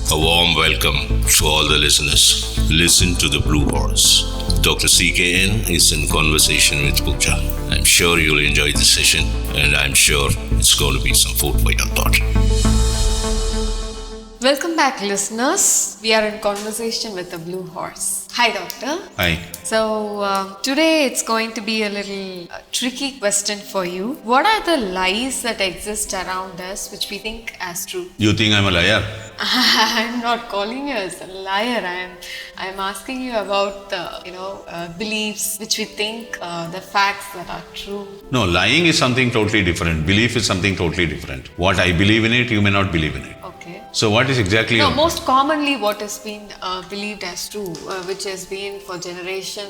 A warm welcome to all the listeners. Listen to the Blue Horse. Dr. C.K.N. is in conversation with Pooja. I'm sure you'll enjoy this session, and I'm sure it's going to be some food for your thought. Welcome back, listeners. We are in conversation with the Blue Horse. Hi, Doctor. Hi. So, today it's going to be a little tricky question for you. What are the lies that exist around us which we think as true? You think I'm a liar? I'm not calling you as a liar. I'm asking you about the beliefs which we think the facts that are true. No, lying is something totally different. Belief is something totally different. What I believe in it, you may not believe in it. Okay. So what is exactly? No, most commonly what has been believed as true, which has been for generation,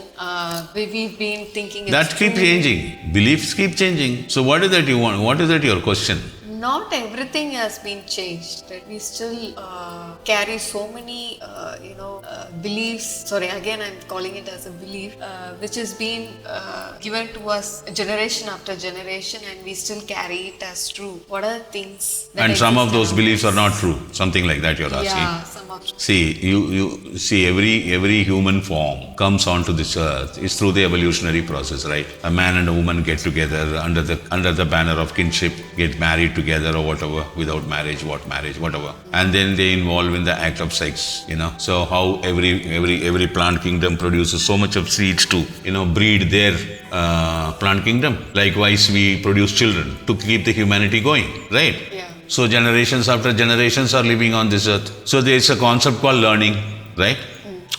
we've been thinking That keeps changing. Beliefs keep changing. So what is that you want? What is that your question? Not everything has been changed. Right? We still carry so many, beliefs. Sorry, again I'm calling it as a belief, which has been given to us generation after generation, and we still carry it as true. What are the things? And some of those beliefs are not true. Something like that you're asking. Yeah, some of. See, you see every human form comes onto this earth is through the evolutionary process, right? A man and a woman get together under the banner of kinship, get married together or whatever, without marriage, whatever, and then they involve in the act of sex. So how every plant kingdom produces so much of seeds to breed their plant kingdom. Likewise, we produce children to keep the humanity going, right? Yeah. So generations after generations are living on this earth. So there is a concept called learning, right?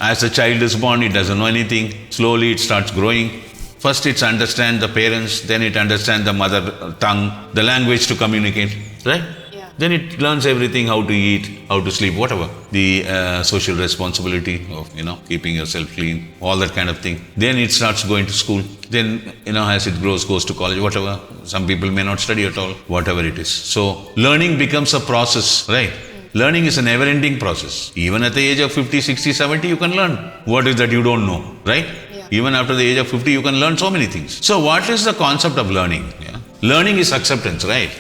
As a child is born, it doesn't know anything. Slowly it starts growing. First it understands the parents, then it understands the mother tongue, the language to communicate, right? Yeah. Then it learns everything, how to eat, how to sleep, whatever. The social responsibility of, keeping yourself clean, all that kind of thing. Then it starts going to school. Then, as it grows, goes to college, whatever. Some people may not study at all, whatever it is. So, learning becomes a process, right? Learning is a never-ending process. Even at the age of 50, 60, 70, you can learn. What is that you don't know, right? Yeah. Even after the age of 50, you can learn so many things. So, what is the concept of learning? Yeah? Learning is acceptance, right?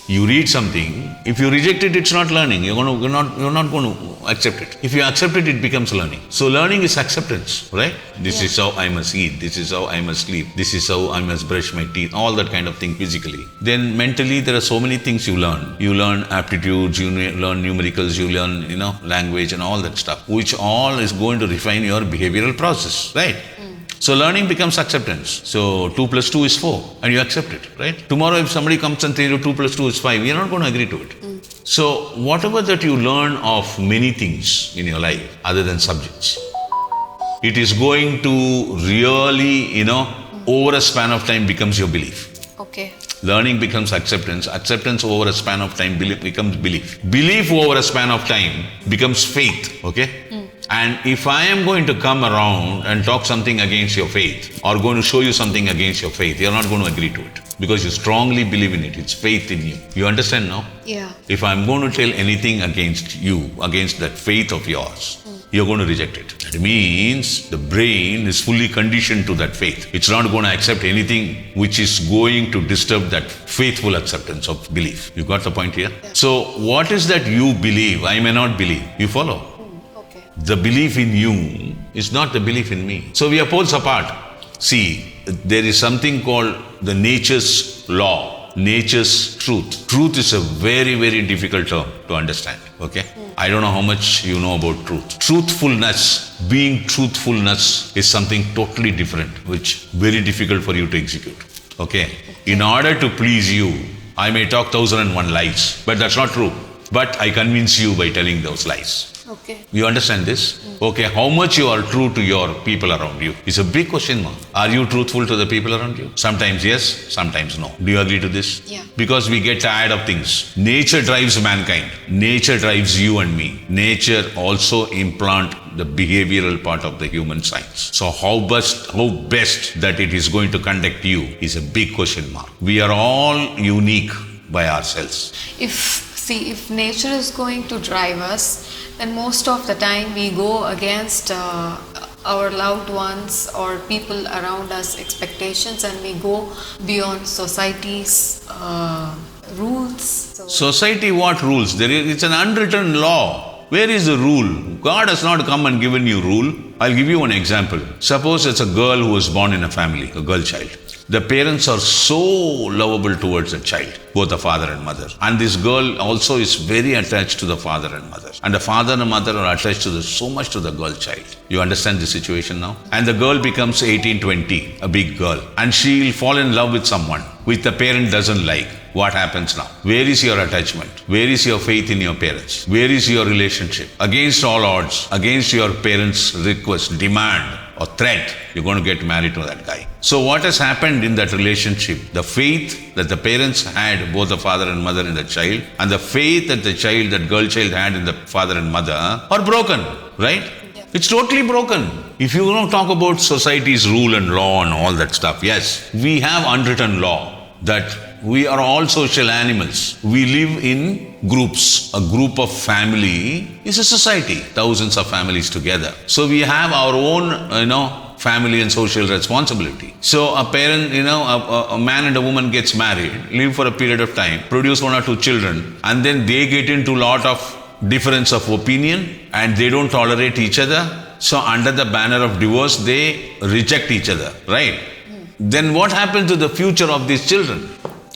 You read something, if you reject it, it's not learning. You're not going to accept it. If you accept it, it becomes learning. So learning is acceptance, right? This is how I must eat. This is how I must sleep. This is how I must brush my teeth. All that kind of thing physically. Then mentally, there are so many things you learn. You learn aptitudes, you learn numericals, you learn, language and all that stuff, which all is going to refine your behavioral process, right? So learning becomes acceptance. So 2 plus 2 is 4 and you accept it, right? Tomorrow if somebody comes and tells you 2 plus 2 is 5, you're not going to agree to it. So whatever that you learn of many things in your life other than subjects, it is going to really, over a span of time becomes your belief. Okay. Learning becomes acceptance. Acceptance over a span of time becomes belief. Belief over a span of time becomes faith, okay? And if I am going to come around and talk something against your faith or going to show you something against your faith, you're not going to agree to it because you strongly believe in it. It's faith in you. You understand now? Yeah. If I'm going to tell anything against you, against that faith of yours, you're going to reject it. That means the brain is fully conditioned to that faith. It's not going to accept anything which is going to disturb that faithful acceptance of belief. You got the point here? Yeah. So what is that you believe? I may not believe. You follow? The belief in you is not the belief in me. So we are poles apart. See, there is something called the nature's law, nature's truth. Truth is a very, very difficult term to understand. Okay? I don't know how much you know about truth. Truthfulness, being truthfulness is something totally different, which very difficult for you to execute. Okay? In order to please you, I may talk 1001 lies, but that's not true. But I convince you by telling those lies. Okay. You understand this? Okay, how much you are true to your people around you is a big question mark. Are you truthful to the people around you? Sometimes yes, sometimes no. Do you agree to this? Yeah. Because we get tired of things. Nature drives mankind. Nature drives you and me. Nature also implant the behavioral part of the human science. So how best that it is going to conduct you is a big question mark. We are all unique by ourselves. If nature is going to drive us, then most of the time we go against our loved ones or people around us expectations, and we go beyond society's rules. Society what rules? It's an unwritten law Where is the rule? God has not come and given you rule. I'll give you an example. Suppose it's a girl who was born in a family, a girl child. The parents are so lovable towards the child, both the father and mother. And this girl also is very attached to the father and mother. And the father and mother are attached to so much to the girl child. You understand the situation now? And the girl becomes 18, 20, a big girl. And she'll fall in love with someone which the parent doesn't like. What happens now? Where is your attachment? Where is your faith in your parents? Where is your relationship? Against all odds, against your parents' request, demand, or threat, you're going to get married to that guy. So what has happened in that relationship? The faith that the parents had, both the father and mother in the child, and the faith that the child, that girl child had in the father and mother are broken, right? Yeah. It's totally broken. If you don't talk about society's rule and law and all that stuff, yes, we have unwritten law that we are all social animals. We live in groups. A group of family is a society, thousands of families together. So we have our own, family and social responsibility. So a parent, a man and a woman gets married, live for a period of time, produce 1 or 2 children, and then they get into a lot of difference of opinion and they don't tolerate each other. So under the banner of divorce, they reject each other, right? Then what happens to the future of these children?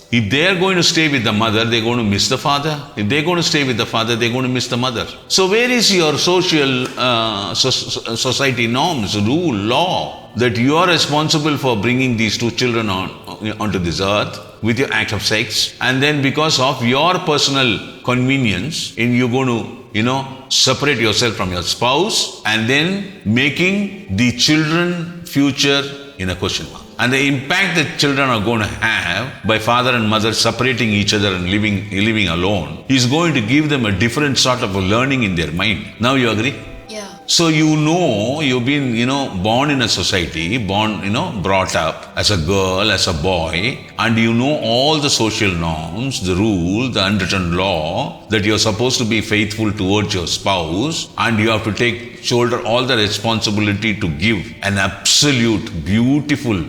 If they are going to stay with the mother, they're going to miss the father. If they're going to stay with the father, they're going to miss the mother. So where is your social society norms, rule, law, that you are responsible for bringing these 2 children onto this earth with your act of sex, and then because of your personal convenience, you're going to, separate yourself from your spouse, and then making the children future in a question mark. And the impact that children are going to have by father and mother separating each other and living alone is going to give them a different sort of a learning in their mind. Now you agree? Yeah. So you've been, born in a society, brought up as a girl, as a boy, and you know all the social norms, the rule, the unwritten law, that you're supposed to be faithful towards your spouse, and you have to shoulder all the responsibility to give an absolute beautiful,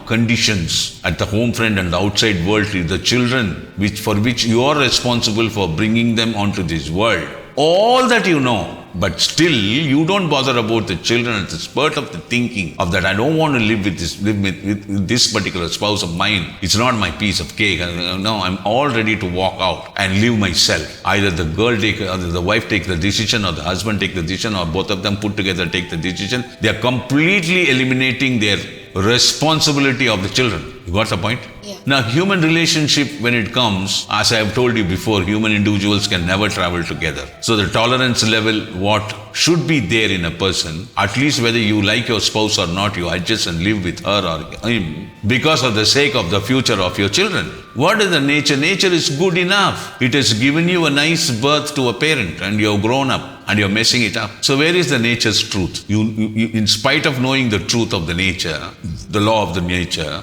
conditions at the home front and the outside world to the children, for which you are responsible for bringing them onto this world. All that you know, but still you don't bother about the children. It's a spurt of the thinking of that I don't want to live with this particular spouse of mine. It's not my piece of cake. No, I'm all ready to walk out and live myself. Either the wife take the decision, or the husband take the decision, or both of them put together take the decision. They are completely eliminating their responsibility of the children. You got the point? Yeah. Now, human relationship, when it comes, as I have told you before, human individuals can never travel together. So the tolerance level, what should be there in a person, at least whether you like your spouse or not, you adjust and live with her or him because of the sake of the future of your children. What is the nature? Nature is good enough. It has given you a nice birth to a parent and you have grown up and you're messing it up. So where is the nature's truth? You, in spite of knowing the truth of the nature, the law of the nature,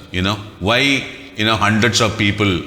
why, hundreds of people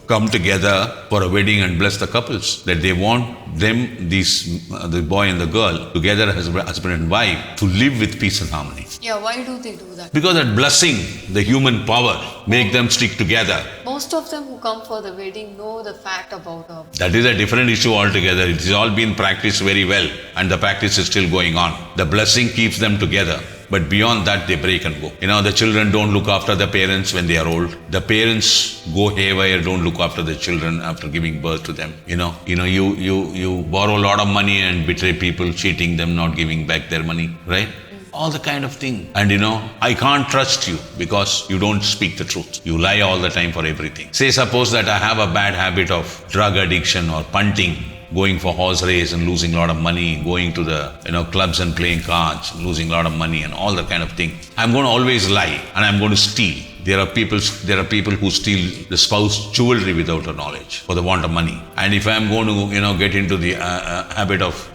come together for a wedding and bless the couples, that they want them, the boy and the girl, together as husband and wife, to live with peace and harmony. Yeah, why do they do that? Because that blessing, the human power, make them stick together. Most of them who come for the wedding know the fact about That is a different issue altogether. It has all been practiced very well, and the practice is still going on. The blessing keeps them together. But beyond that, they break and go. The children don't look after the parents when they are old. The parents go haywire, don't look after the children after giving birth to them. You borrow a lot of money and betray people, cheating them, not giving back their money, right? All the kind of thing. And I can't trust you because you don't speak the truth. You lie all the time for everything. Say, suppose that I have a bad habit of drug addiction or punting, going for horse race and losing a lot of money, going to the clubs and playing cards, losing a lot of money and all that kind of thing. I'm going to always lie and I'm going to steal. There are people who steal the spouse jewelry without her knowledge for the want of money. And if I'm going to get into the habit of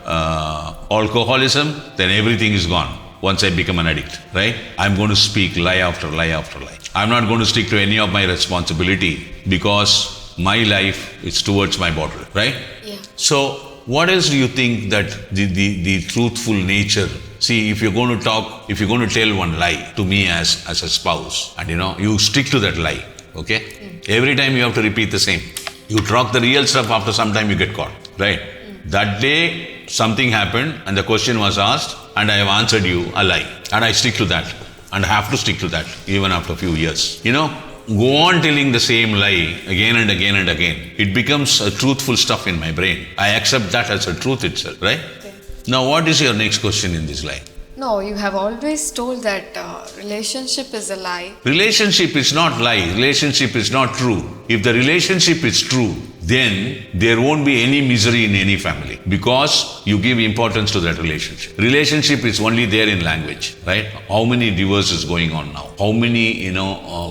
alcoholism, then everything is gone. Once I become an addict, right? I'm going to speak lie after lie after lie. I'm not going to stick to any of my responsibility because my life is towards my bottle, right? Yeah. So what else do you think that the truthful nature? See, if you're going to tell one lie to me as a spouse, and you stick to that lie, okay? Every time you have to repeat the same. You talk the real stuff, after some time you get caught, right? That day, something happened and the question was asked and I have answered you a lie. And I stick to that. And I have to stick to that even after a few years. Go on telling the same lie again and again and again. It becomes a truthful stuff in my brain. I accept that as a truth itself, right? Okay. Now, what is your next question in this line? No, you have always told that relationship is a lie. Relationship is not lie. Relationship is not true. If the relationship is true, then there won't be any misery in any family because you give importance to that relationship. Relationship is only there in language, right? How many divorces going on now? How many,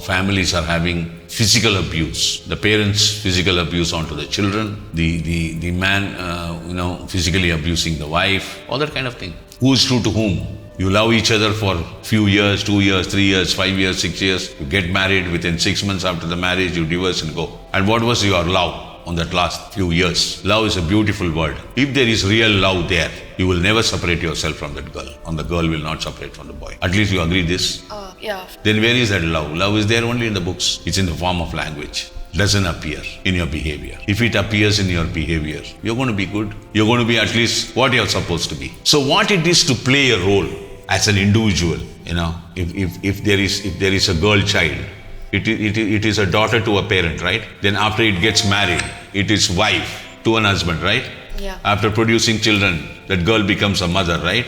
families are having physical abuse? The parents physical abuse onto the children, the man, physically abusing the wife, all that kind of thing. Who is true to whom? You love each other for few years, 2 years, 3 years, 5 years, 6 years. You get married, within 6 months after the marriage, you divorce and go. And what was your love on that last few years? Love is a beautiful word. If there is real love there, you will never separate yourself from that girl. And the girl will not separate from the boy. At least you agree this? Yeah. Then where is that love? Love is there only in the books. It's in the form of language. Doesn't appear in your behavior. If it appears in your behavior, you're going to be good. You're going to be at least what you're supposed to be. So what it is to play a role as an individual, if there is a girl child, it is a daughter to a parent, right? Then after it gets married, it is wife to an husband, right? Yeah. After producing children, that girl becomes a mother, right?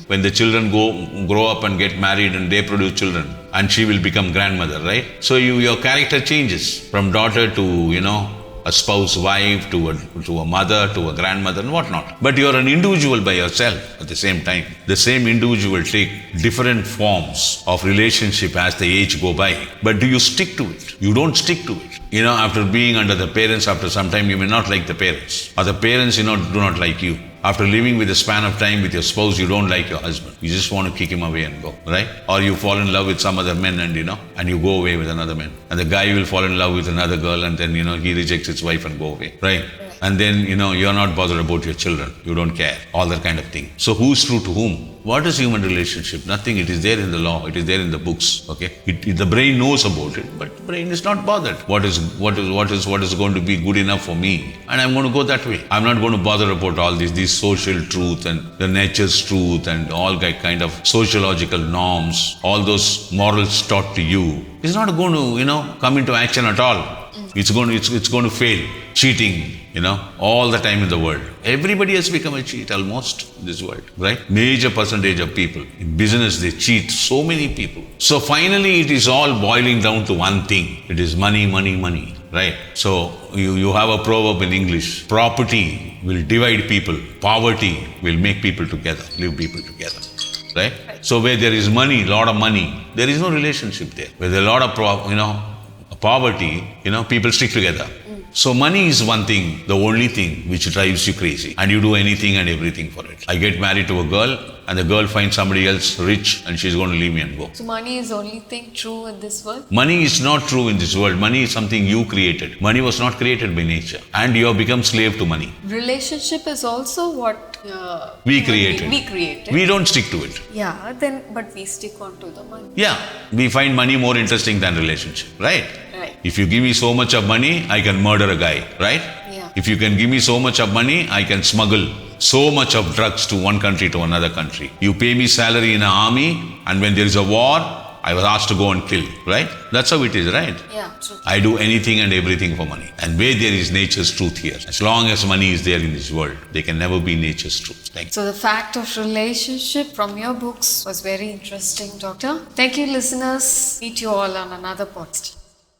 When the children grow up and get married and they produce children, and she will become grandmother, right? So your character changes from daughter to, a spouse, wife, to a mother, to a grandmother and whatnot. But you're an individual by yourself at the same time. The same individual take different forms of relationship as the age go by. But do you stick to it? You don't stick to it. After being under the parents, after some time, you may not like the parents. Or the parents, do not like you. After living with a span of time with your spouse, you don't like your husband. You just want to kick him away and go, right? Or you fall in love with some other man and you go away with another man. And the guy will fall in love with another girl and then, he rejects his wife and go away, right? And then, you're not bothered about your children. You don't care. All that kind of thing. So who's true to whom? What is human relationship? Nothing. It is there in the law. It is there in the books. Okay. The brain knows about it, but the brain is not bothered. What is going to be good enough for me? And I'm going to go that way. I'm not going to bother about all these social truth and the nature's truth and all kind of sociological norms. All those morals taught to you. It's not going to, come into action at all. It's going to fail. Cheating, all the time in the world. Everybody has become a cheat almost in this world, right? Major percentage of people. In business, they cheat so many people. So finally, it is all boiling down to one thing. It is money, money, money, right? So you have a proverb in English. Property will divide people. Poverty will make people together, live people together, right? So where there is money, lot of money, there is no relationship there. Where there is a lot of poverty, people stick together. So money is one thing, the only thing which drives you crazy. And you do anything and everything for it. I get married to a girl and the girl finds somebody else rich and she's going to leave me and go. So money is the only thing true in this world? Money is not true in this world. Money is something you created. Money was not created by nature. And you have become slave to money. Relationship is also what we created. We created. We don't stick to it. Yeah, but we stick on to the money. Yeah, we find money more interesting than relationship, right? Right. If you give me so much of money, I can murder a guy, right? Yeah. If you can give me so much of money, I can smuggle so much of drugs to one country to another country. You pay me salary in an army, and when there is a war, I was asked to go and kill, right? That's how it is, right? Yeah, true. I do anything and everything for money. And where there is nature's truth here, as long as money is there in this world, there can never be nature's truth. Thank you. So the fact of relationship from your books was very interesting, Doctor. Thank you, listeners. Meet you all on another podcast.